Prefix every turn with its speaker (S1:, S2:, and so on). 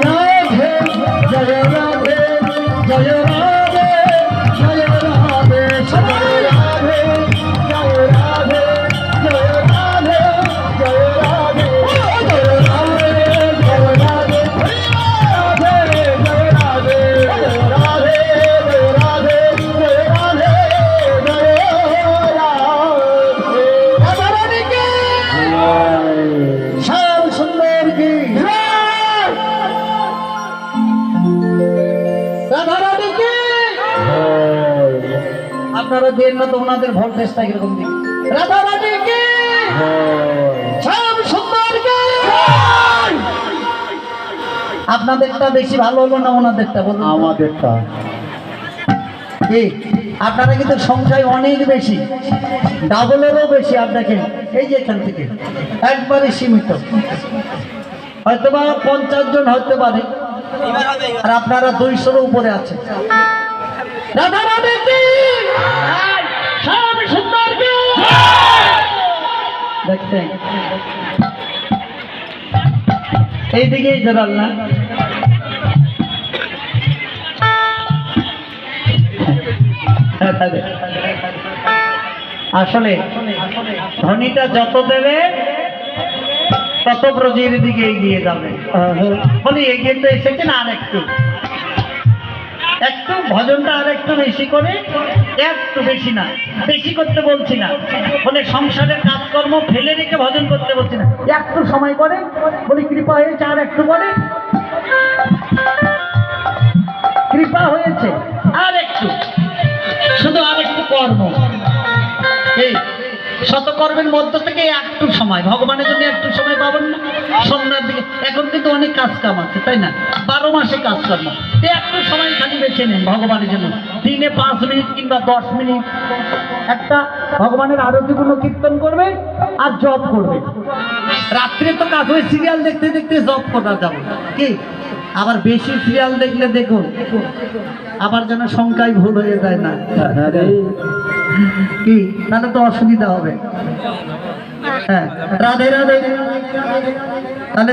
S1: রাধে জয় রাধে জয় রাধে জয় রাধে জয় রাধে জয় রাধে জয় রাধে জয় রাধে জয় রাধে জয় রাধে জয় রাধে জয় রাধে জয় রাধে জয় রাধে রাধা রানী কি শ্যাম সুন্দর কি রাধা রানী কি আপনারা দেন না তো ওনাদের ভোল্টেজটা কিরকম দিন রাধা রানী কি শ্যাম সুন্দর কি আপনাদেরটা বেশি ভালো হলো না ওনাদেরটা বলুন আমাদেরটা কি আপনারা কিন্তু সংখ্যায় অনেক বেশি ডাবলেরও বেশি আপনাকে এই যে এখান থেকে একবারে সীমিত হয়তোবা 50 জন হতে পারে আর আপনারা 200-এর উপরে আছেন রাধা রানী কি শ্যাম সুন্দর কি দেখছেন এইদিকেই জোরাল না আসলে ধ্বনিটা যত দেবে তত ব্রজের দিকে এগিয়ে যাবে বলি এগিয়ে তো এসেছেন আর একটু একটু ভজনটা আর একটু বেশি করে একটু বেশি না বেশি করতে বলছি না বলে সংসারের কাজকর্ম ফেলে রেখে ভজন করতে বলছি না একটু সময় করে বলি কৃপা হয়েছে আর একটু করে কৃপা হয়েছে আর একটু শুধু আর একটু কর্ম এই শতকর্মের মধ্য থেকে একটু সময় ভগবানের জন্য একটু সময় পাবেন না সন্ধ্যার দিকে এখন কিন্তু অনেক কাজ কাম আছে তাই না 12 মাসে কাজ কর্ম একটু সময় খালি বেছে নেন ভগবানের জন্য দিনে 5 মিনিট কিংবা 10 মিনিট একটা ভগবানের আরতিগুলো কীর্তন করবে আর জপ করবে রাত্রে তো কাজ হয়ে সিরিয়াল দেখতে দেখতে জপ করা যাবে কি আবার বেশি সিরিয়াল দেখলে দেখুন আবার যেন সংখ্যায় ভুল হয়ে যায় না কি তাহলে তো অসুবিধা হবে হ্যাঁ রাধে রাধে তাহলে